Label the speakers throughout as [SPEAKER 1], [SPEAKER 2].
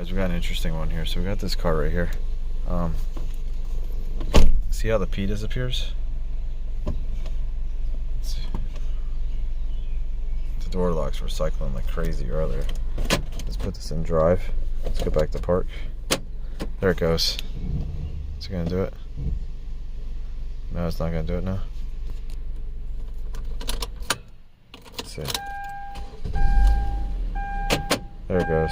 [SPEAKER 1] guys, we got an interesting one here. So we got this car right here. See how the P disappears? The door locks were cycling like crazy earlier. Let's put this in drive. Let's go back to park. There it goes. Is it gonna do it? No, it's not gonna do it now. Let's see. There it goes.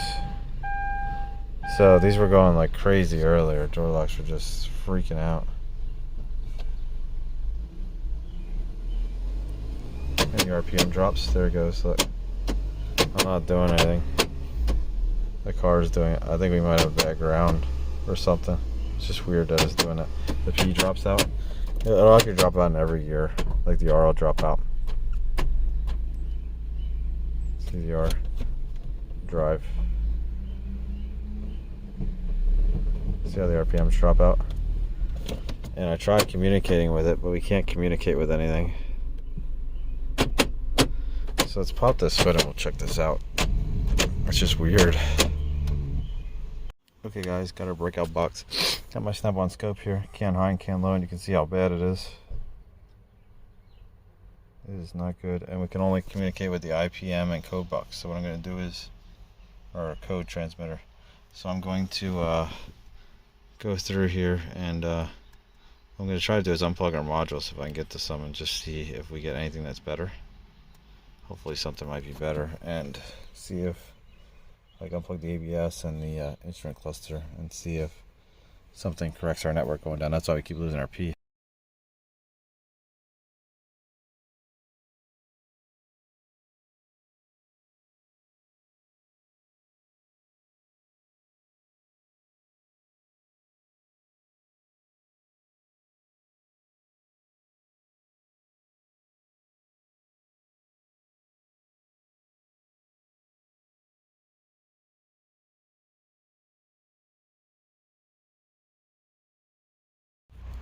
[SPEAKER 1] So these were going like crazy earlier. Door locks were just freaking out. And the RPM drops. There it goes. Look. I'm not doing anything. The car is doing it. I think we might have bad ground or something. It's just weird that it's doing it. The P drops out. It'll actually drop out in every gear, like the R will drop out. See the R. Drive. See how the RPMs drop out? And I tried communicating with it, but we can't communicate with anything. So let's pop this hood and we'll check this out. It's just weird. Okay guys, got our breakout box. Got my snap-on scope here. Can high and can low, and you can see how bad it is. It is not good. And we can only communicate with the IPM and code box. So what I'm going to do is, or code transmitter. So I'm going to go through here, and what I'm going to try to do is unplug our modules if I can get to some and just see if we get anything that's better. Hopefully something might be better, and see if I can unplug the ABS and the instrument cluster and see if something corrects our network going down. That's why we keep losing our P.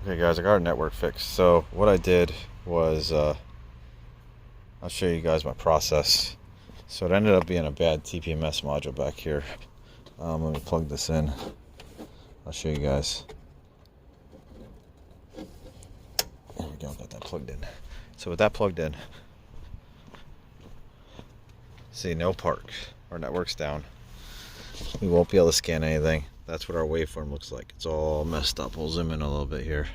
[SPEAKER 1] Okay guys, I got our network fixed. So what I did was, I'll show you guys my process. So it ended up being a bad TPMS module back here. Let me plug this in. I'll show you guys. There we go, got that plugged in. So with that plugged in, see, no park. Our network's down. We won't be able to scan anything. That's what our waveform looks like. It's all messed up. We'll zoom in a little bit here.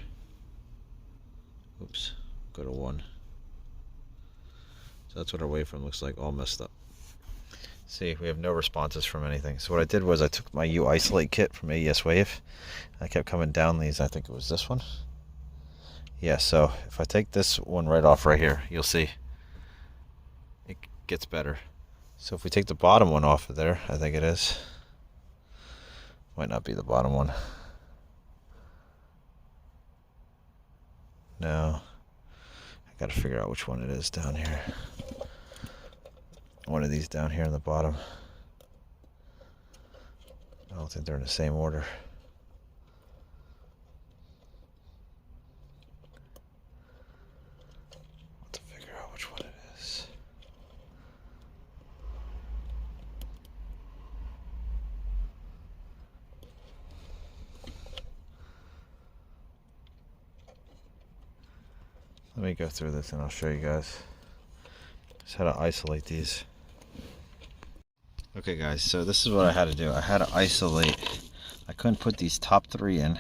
[SPEAKER 1] Oops, go to 1. So that's what our waveform looks like, all messed up. See, we have no responses from anything. So what I did was I took my uIsolate kit from AES Wave. I kept coming down these. I think it was this one. Yeah, so if I take this one right off right here, you'll see it gets better. So if we take the bottom one off of there, I think it is. Might not be the bottom one. No. I gotta figure out which one it is down here. One of these down here in the bottom. I don't think they're in the same order. I'll have to figure out which one it is. Let me go through this and I'll show you guys just how to isolate these. Okay guys, so this is what I had to do. I had to isolate. I couldn't put these top 3 in,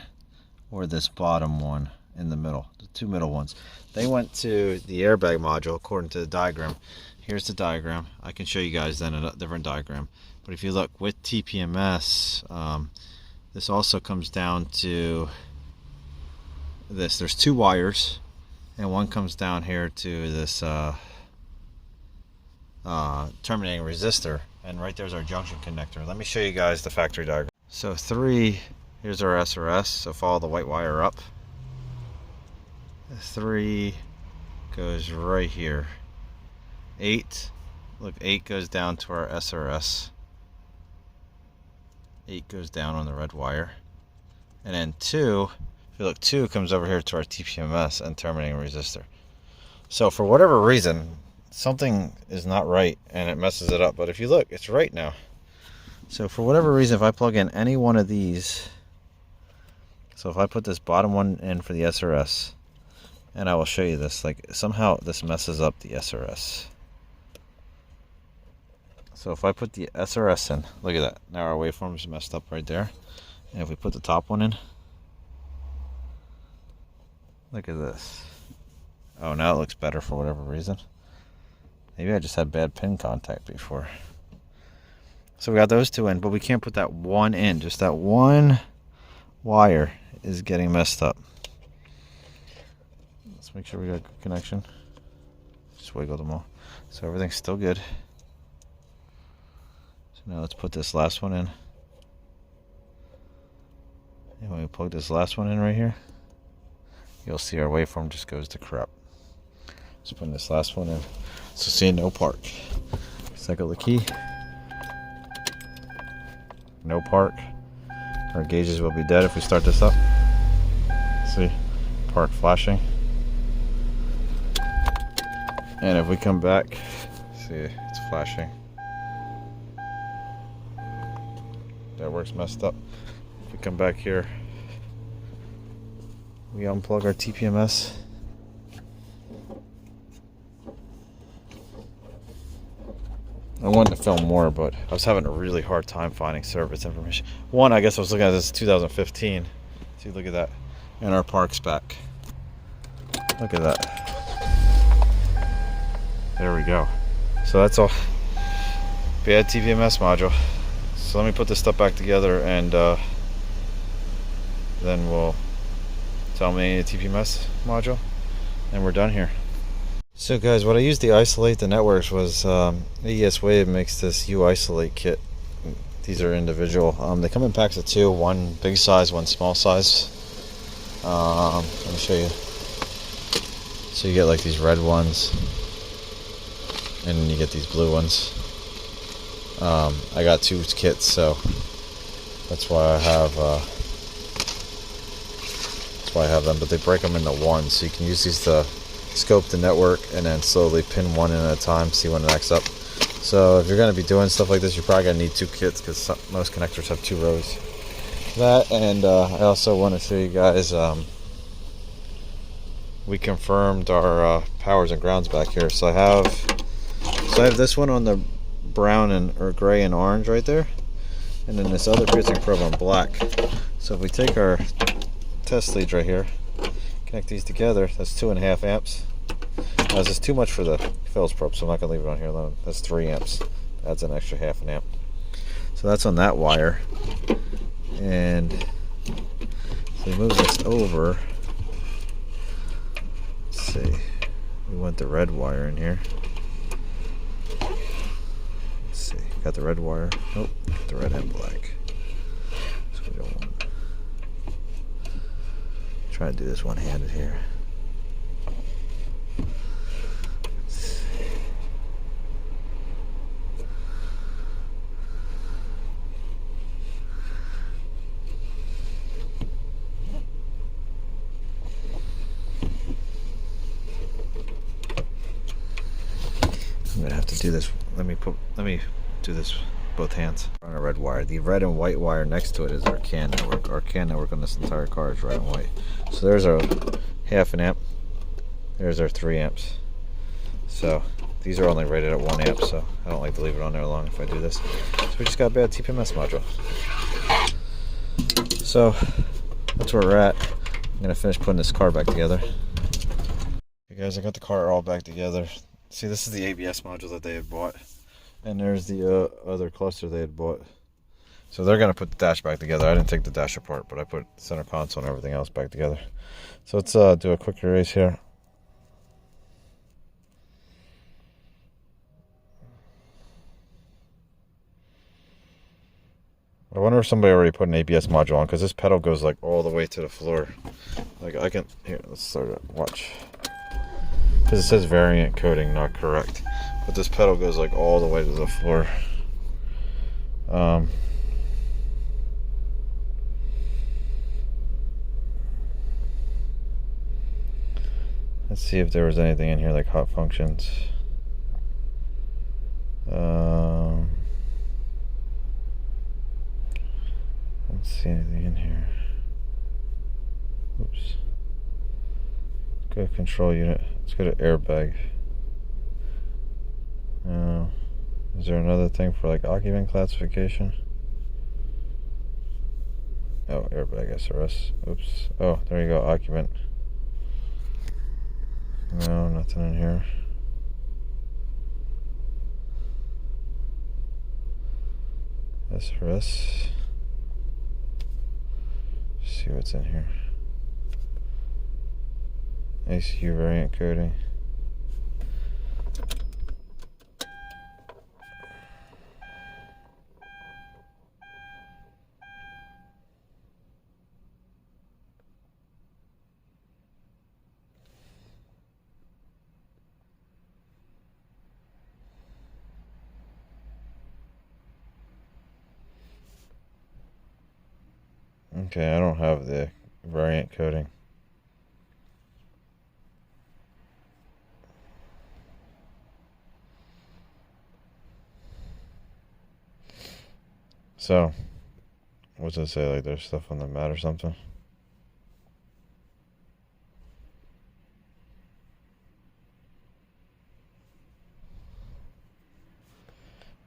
[SPEAKER 1] or this bottom one in the middle. The 2 middle ones. They went to the airbag module according to the diagram. Here's the diagram. I can show you guys then a different diagram. But if you look with TPMS, this also comes down to this. There's 2 wires. And one comes down here to this terminating resistor, and right there's our junction connector. Let me show you guys the factory diagram. So 3, here's our SRS, so follow the white wire up. 3 goes right here. 8, look, 8 goes down to our SRS. 8 goes down on the red wire. And then 2, if you look, 2 comes over here to our TPMS and terminating resistor. So for whatever reason, something is not right and it messes it up. But if you look, it's right now. So for whatever reason, if I plug in any one of these, so if I put this bottom one in for the SRS, and I will show you this, like somehow this messes up the SRS. So if I put the SRS in, look at that. Now our waveform is messed up right there. And if we put the top one in, look at this. Oh, now it looks better for whatever reason. Maybe I just had bad pin contact before. So we got those two in, but we can't put that one in. Just that one wire is getting messed up. Let's make sure we got good connection. Just wiggle them all. So everything's still good. So now let's put this last one in. And when we plug this last one in right here, you'll see our waveform just goes to crap. Just putting this last one in. So see, no park. Cycle the key. No park. Our gauges will be dead if we start this up. See, park flashing. And if we come back, see, it's flashing. Network's messed up. If we come back here, we unplug our TPMS. I wanted to film more, but I was having a really hard time finding service information. One, I guess I was looking at this 2015. See, look at that. And our park's back. Look at that. There we go. So that's all. Bad TPMS module. So let me put this stuff back together, and then we'll tell me a TPMS module, and we're done here. So guys, what I used to isolate the networks was AES Wave makes this uIsolate kit. These are individual. They come in packs of 2, one big size, one small size. Let me show you. So you get like these red ones, and then you get these blue ones. I got 2 kits, so that's why I have them. But they break them into 1, so you can use these to scope the network and then slowly pin one in at a time, see when it acts up. So if you're going to be doing stuff like this, you're probably going to need 2 kits, because most connectors have 2 rows. That, and I also want to show you guys, we confirmed our powers and grounds back here. So I have this one on the brown or gray and orange right there, and then this other piercing probe on black. So if we take our test leads right here, connect these together, that's 2.5 amps. Now this is too much for the Phillips probe, so I'm not going to leave it on here alone. That's 3 amps. Adds an extra 0.5 amp. So that's on that wire. And so we move this over. Let's see. We want the red wire in here. Let's see. Got the red wire. Nope. The red and black. So we don't want. Try to do this one-handed here. I'm gonna have to do this. Let me do this both hands on a red wire. The red and white wire next to it is our CAN network. Our CAN network on this entire car is red and white. So there's our 0.5 amp. There's our 3 amps. So these are only rated at 1 amp, so I don't like to leave it on there long if I do this. So we just got a bad TPMS module. So that's where we're at. I'm gonna finish putting this car back together. Hey guys, I got the car all back together. See, this is the ABS module that they had bought, and there's the other cluster they had bought. So they're gonna put the dash back together. I didn't take the dash apart, but I put the center console and everything else back together. So let's do a quick erase here. I wonder if somebody already put an ABS module on, because this pedal goes like all the way to the floor. Like I can, here, let's start it, watch. Because it says variant coding, not correct. But this pedal goes like all the way to the floor. Let's see if there was anything in here like hot functions. don't see anything in here. Oops. Go to control unit. Let's go to airbag. Is there another thing for like occupant classification? Oh, airbag SRS. Oops. Oh, there you go, occupant. No, nothing in here. SRS. See what's in here. ICU variant coding. Okay, I don't have the variant coding. So, what's it say? Like there's stuff on the mat or something?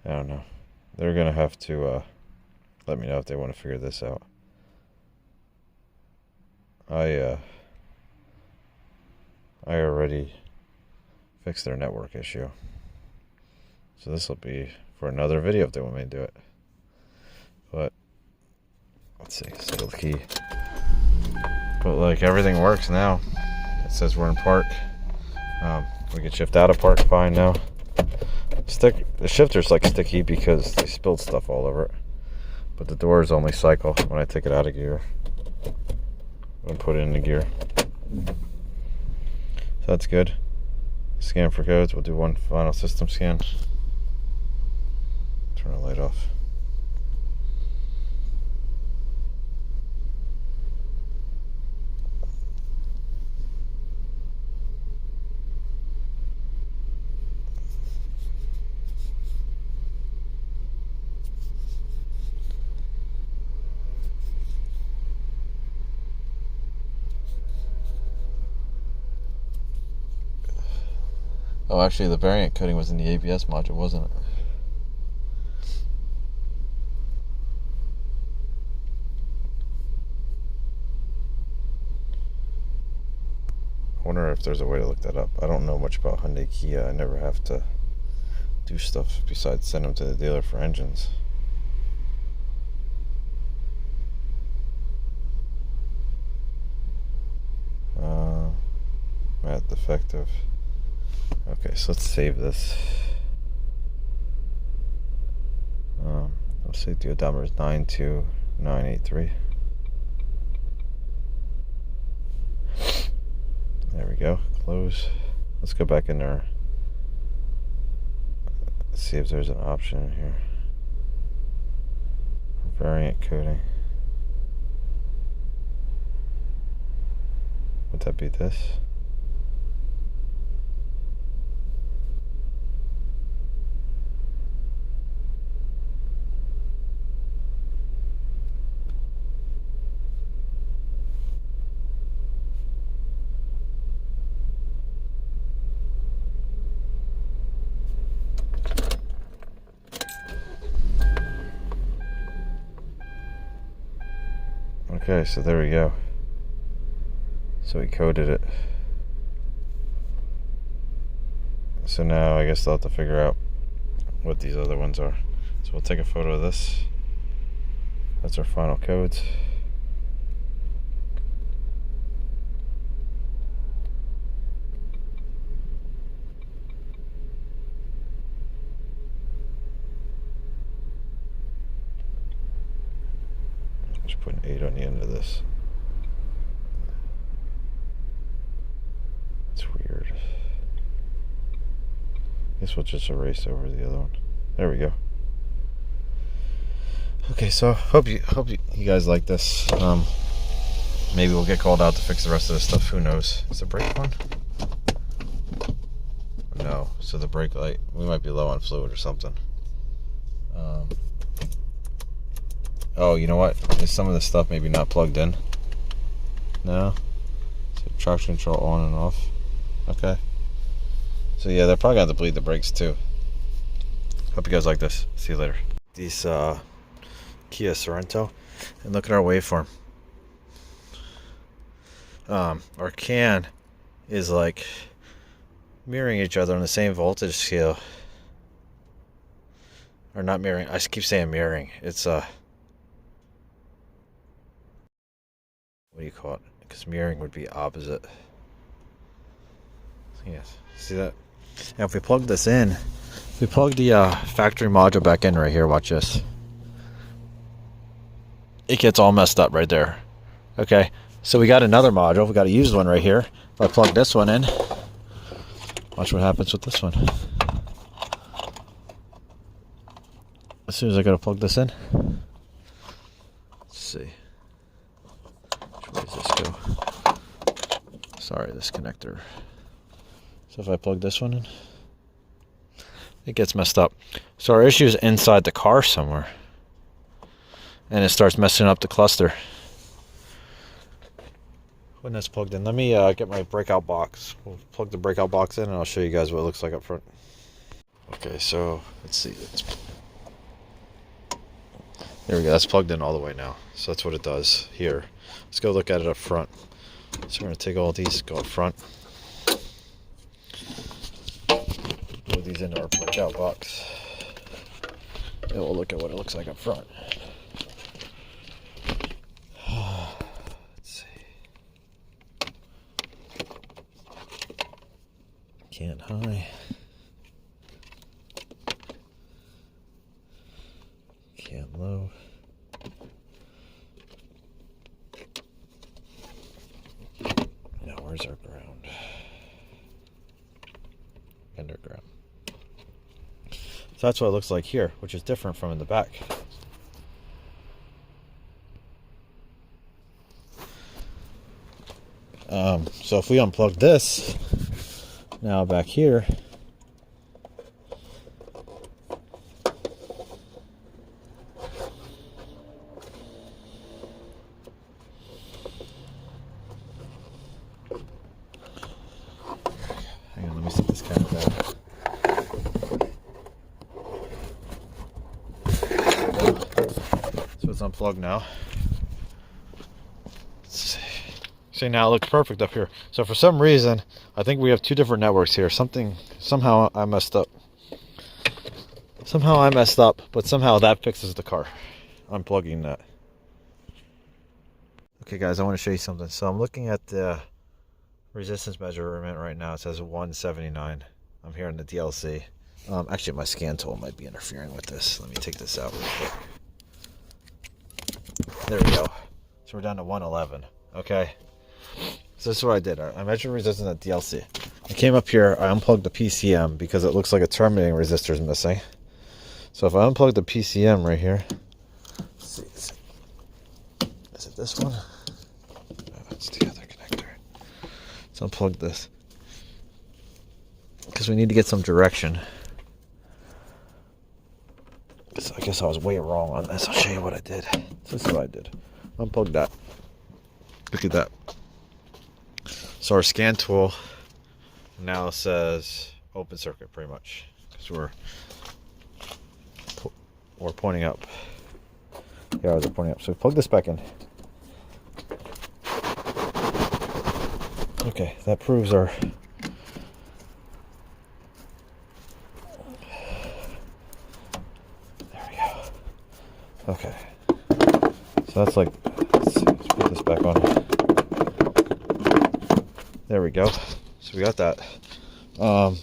[SPEAKER 1] I don't know. They're gonna have to let me know if they want to figure this out. I already fixed their network issue. So this will be for another video if they want me to do it. But let's see, settle the key. But like everything works now. It says we're in park. We can shift out of park fine now. The shifter's like sticky because they spilled stuff all over it. But the doors only cycle when I take it out of gear and put it into gear. So that's good. Scan for codes. We'll do one final system scan. Turn the light off. Oh, actually, the variant coding was in the ABS module, wasn't it? I wonder if there's a way to look that up. I don't know much about Hyundai Kia. I never have to do stuff besides send them to the dealer for engines. Mat defective. Okay, so let's save this. Let's see, the odometer is 92983. There we go. Close. Let's go back in there. Let's see if there's an option in here. Variant coding. Would that be this? Okay, so there we go. So we coded it. So now I guess they'll have to figure out what these other ones are. So we'll take a photo of this. That's our final codes. Just put an 8 on the end of this. It's weird. Guess we'll just erase over the other one. There we go. Okay, so hope you guys like this. Maybe we'll get called out to fix the rest of this stuff. Who knows? Is the brake on? No. So the brake light, we might be low on fluid or something. Oh, you know what? Is some of the stuff maybe not plugged in? No? So traction control on and off. Okay. So yeah, they're probably going to have to bleed the brakes too. Hope you guys like this. See you later. These Kia Sorrento. And look at our waveform. Our can is like mirroring each other on the same voltage scale. Or not mirroring. I keep saying mirroring. It's what do you call it? Because mirroring would be opposite. Yes. See that? Now if we plug this in, if we plug the factory module back in right here, watch this. It gets all messed up right there. Okay. So we got another module. We got a used one right here. If I plug this one in, watch what happens with this one. As soon as I gotta plug this in. Let's see. Which way does this go? Sorry, this connector. So if I plug this one in, it gets messed up. So our issue is inside the car somewhere. And it starts messing up the cluster. When that's plugged in, let me get my breakout box. We'll plug the breakout box in and I'll show you guys what it looks like up front. Okay, so let's see. There we go, that's plugged in all the way now. So that's what it does here. Let's go look at it up front. So we're going to take all these, go up front. Put these into our breakout box. And we'll look at what it looks like up front. Let's see. Can high. Can low. Now where's our ground? Underground. So that's what it looks like here, which is different from in the back. So if we unplug this now back here, hang on, let me set this camera down. So it's unplugged now. Let's see. See, now it looks perfect up here. So for some reason, I think we have two different networks here. Somehow I messed up. But somehow that fixes the car. Unplugging that. Okay guys, I want to show you something. So I'm looking at the resistance measurement right now. It says 179. I'm here in the DLC. Actually, my scan tool might be interfering with this. Let me take this out real quick. There we go. So we're down to 111. Okay. So this is what I did. I measured resistance at DLC. I came up here, I unplugged the PCM because it looks like a terminating resistor is missing. So if I unplug the PCM right here, let's see, is it this one? No, that's the other connector. So unplug this because we need to get some direction. So I guess I was way wrong on this. I'll show you what I did. So this is what I did. Unplug that. Look at that. So our scan tool now says open circuit pretty much because we're pointing up. The arrows are pointing up. So we plug this back in. Okay, that proves our there we go. Okay. So that's like let's put this back on. There we go. So we got that. So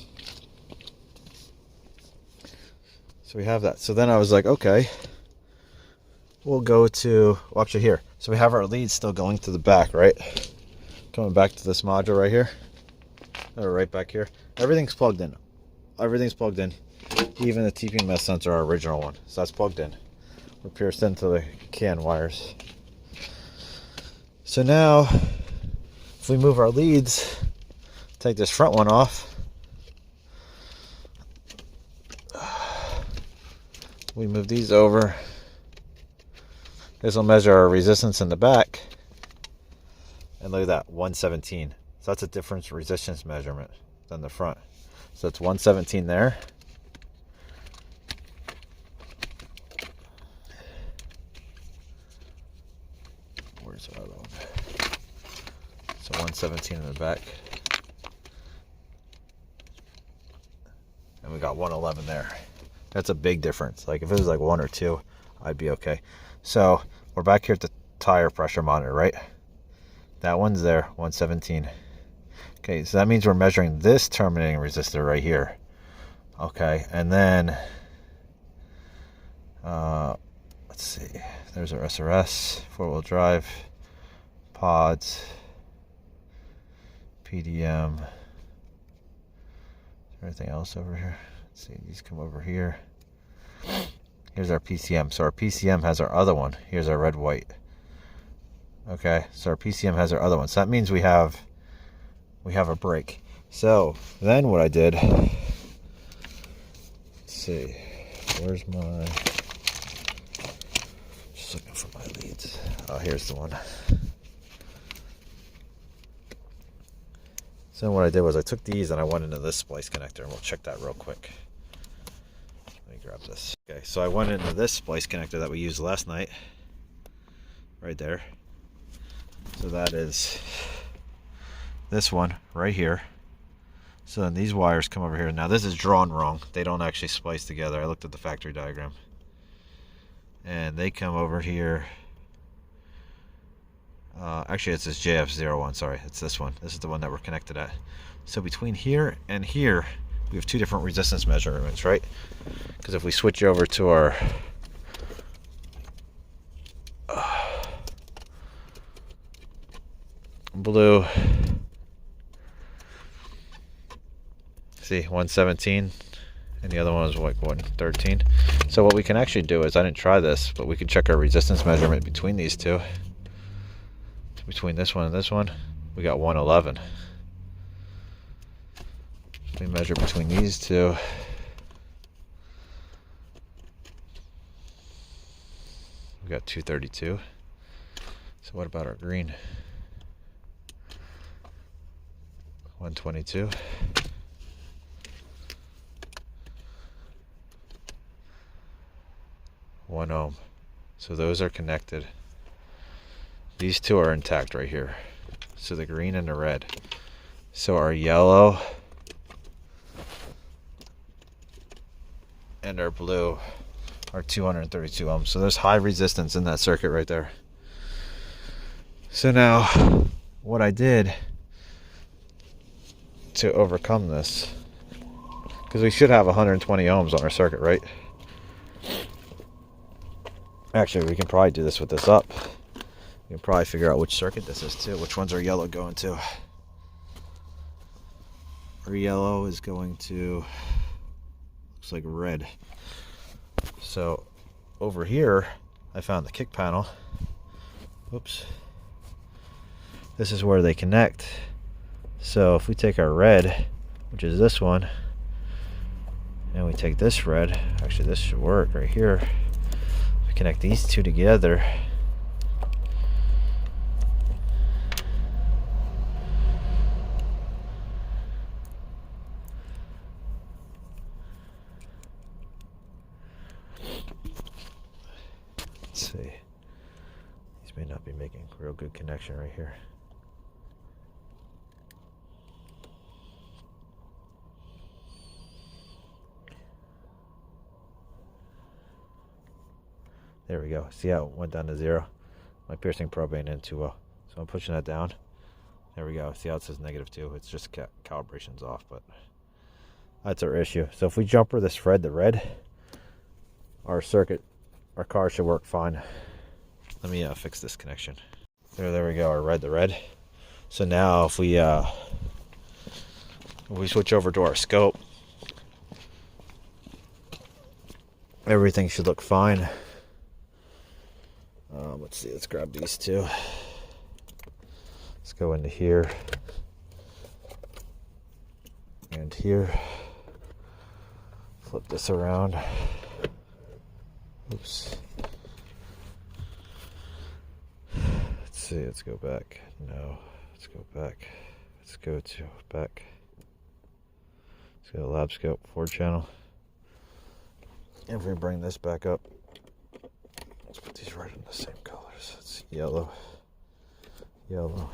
[SPEAKER 1] we have that. So then I was like, okay, we'll go to, well, actually here. So we have our leads still going to the back, right? Coming back to this module right here. Or right back here. Everything's plugged in. Everything's plugged in. Even the TPMS sensor, our original one. So that's plugged in. We're pierced into the CAN wires. So now, if we move our leads, take this front one off, we move these over, This will measure our resistance in the back. And look at that, 117. So that's a different resistance measurement than the front. So it's 117 there. Where's the other one? So 117 in the back. And we got 111 there. That's a big difference. Like if it was like 1 or 2, I'd be okay. So we're back here at the tire pressure monitor, right? That one's there, 117. Okay, so that means we're measuring this terminating resistor right here. Okay, and then let's see. There's our SRS, 4-wheel drive, pods, PDM. Is there anything else over here? Let's see, these come over here. Here's our PCM. So our PCM has our other one. Here's our red, white. Okay, so our PCM has our other one. So that means we have a break. So then what I did, let's see, where's my, just looking for my leads. Oh, here's the one. So what I did was I took these and I went into this splice connector, and we'll check that real quick. Let me grab this. Okay, so I went into this splice connector that we used last night, right there. So that is this one right here. So then these wires come over here. Now this is drawn wrong. They don't actually splice together. I looked at the factory diagram. And they come over here. Actually, it's this JF01. Sorry, it's this one. This is the one that we're connected at. So between here and here, we have 2 different resistance measurements, right? Because if we switch over to our blue, see, 117, and the other one was like 113. So what we can actually do is, I didn't try this, but we can check our resistance measurement between these two. Between this one and this one, we got 111. We measure between these two. We got 232. So what about our green? 122. 1 ohm. So those are connected. These two are intact right here. So the green and the red. So our yellow and our blue are 232 ohms. So there's high resistance in that circuit right there. So now what I did to overcome this, because we should have 120 ohms on our circuit, right? Actually, we can probably do this with this up. You can probably figure out which circuit this is too. Which one's our yellow going to? Our yellow is going to, looks like red. So over here, I found the kick panel. Whoops. This is where they connect. So if we take our red, which is this one, and we take this red, actually this should work right here. We connect these two together. Let's see. These may not be making real good connection right here. There we go. See how it went down to 0? My piercing probe ain't in too well. So I'm pushing that down. There we go. See how it says -2? It's just calibration's off, but that's our issue. So if we jumper this red to red, our circuit, our car should work fine. Let me fix this connection. There we go, our red to red. So now if we switch over to our scope, everything should look fine. Let's see, let's grab these two. Let's go into here and here. Flip this around. Oops. see, let's go back. No, let's go back. Let's go to back. Let's go to lab scope, 4-channel. If we bring this back up, let's put these right in the same colors. It's yellow, yellow,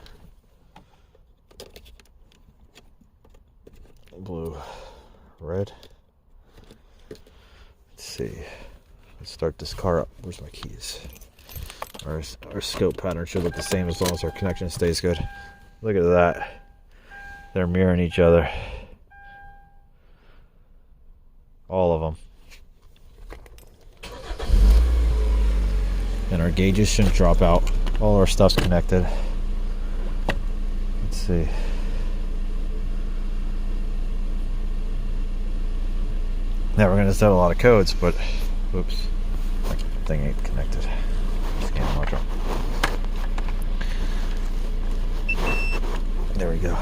[SPEAKER 1] blue, red. Let's see. Let's start this car up. Where's my keys? Our scope pattern should look the same as long as our connection stays good. Look at that. They're mirroring each other. All of them. And our gauges shouldn't drop out. All our stuff's connected. Let's see. Now we're going to set a lot of codes, but oops, that thing ain't connected. Scan module. There we go.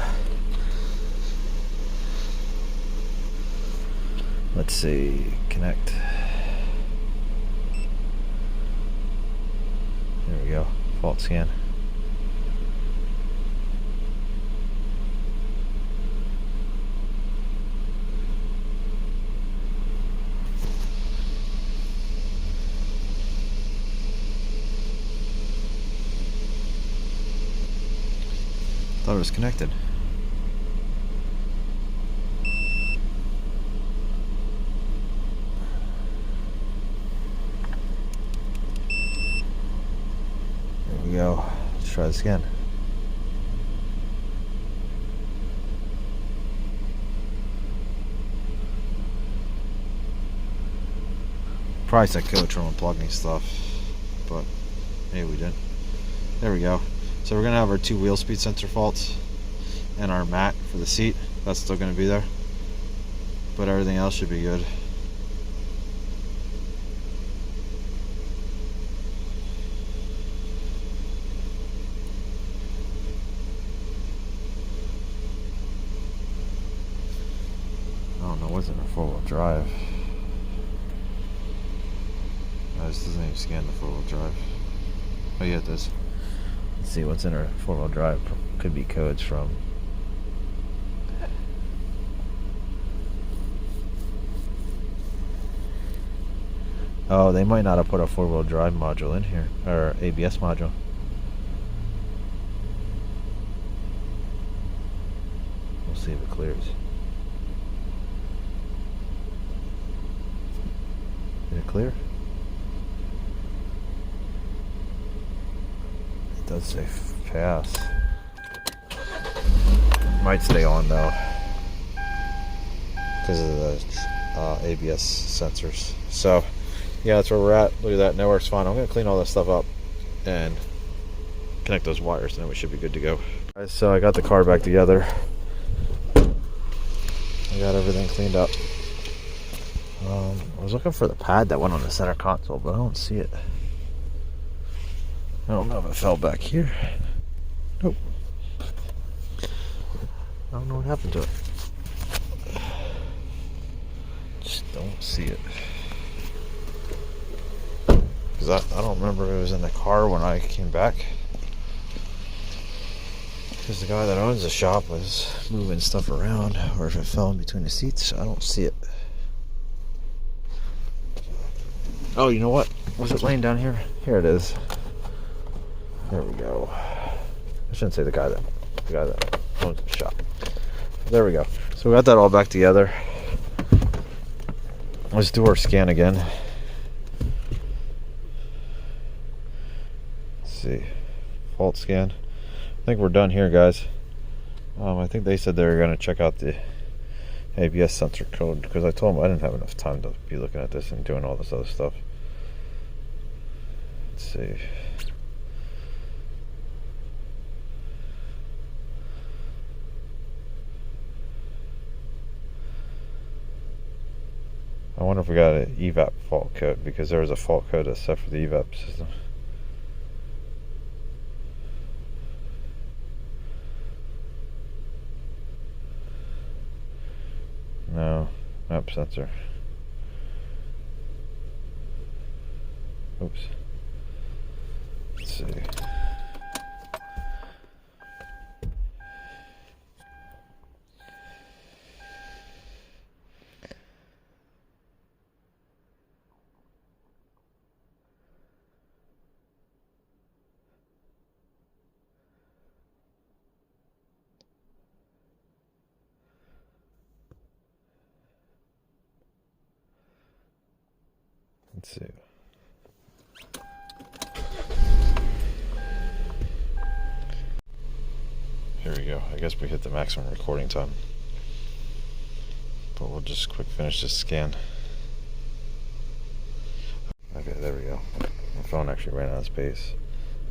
[SPEAKER 1] Let's see, connect. There we go, fault scan. Thought it was connected. There we go. Let's try this again. Probably set code from unplugging stuff, but hey, we didn't. There we go. So we're going to have our 2 wheel speed sensor faults and our mat for the seat. That's still going to be there. But everything else should be good. I don't know, what's in a 4-wheel drive? No, this doesn't even scan the 4-wheel drive. Oh yeah, it does. Let's see what's in our 4-wheel drive. Could be codes from. Oh, they might not have put a 4-wheel drive module in here, or ABS module. We'll see if it clears. Did it clear? It does say pass. Might stay on though, because of the ABS sensors. So yeah, that's where we're at. Look at that, network's fine. I'm gonna clean all this stuff up and connect those wires, and then we should be good to go. Guys, so I got the car back together. I got everything cleaned up. I was looking for the pad that went on the center console, but I don't see it. I don't know if it fell back here. Nope. I don't know what happened to it. Just don't see it. Because I don't remember if it was in the car when I came back. Because the guy that owns the shop was moving stuff around, or if it fell in between the seats. I don't see it. Oh, you know what? Was it laying down here? Here it is. There we go. I shouldn't say the guy that owns the shop. There we go. So we got that all back together. Let's do our scan again. Let's see. Fault scan. I think we're done here, guys. I think they said they were going to check out the ABS sensor code, because I told them I didn't have enough time to be looking at this and doing all this other stuff. Let's see. I wonder if we got an evap fault code, because there was a fault code that's set for the evap system. No, map sensor. Oops. Let's see. Let's see. Here we go. I guess we hit the maximum recording time. But we'll just quick finish this scan. Okay, there we go. My phone actually ran out of space.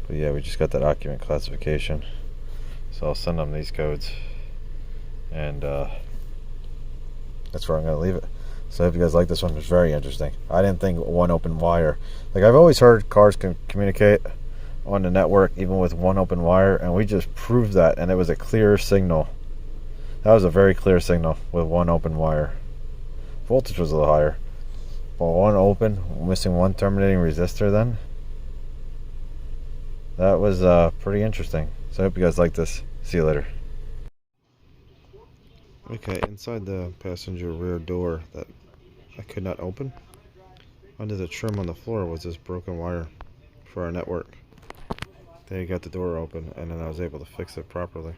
[SPEAKER 1] But yeah, we just got that document classification. So I'll send them these codes. And that's where I'm going to leave it. So I hope you guys like this one. It's very interesting. I didn't think one open wire. Like, I've always heard cars can communicate on the network even with one open wire, and we just proved that, and it was a clear signal. That was a very clear signal with one open wire. Voltage was a little higher, but one open, missing one terminating resistor. Then that was pretty interesting. So I hope you guys like this. See you later. Okay, inside the passenger rear door that I could not open, under the trim on the floor was this broken wire for our network. Then you got the door open, and then I was able to fix it properly.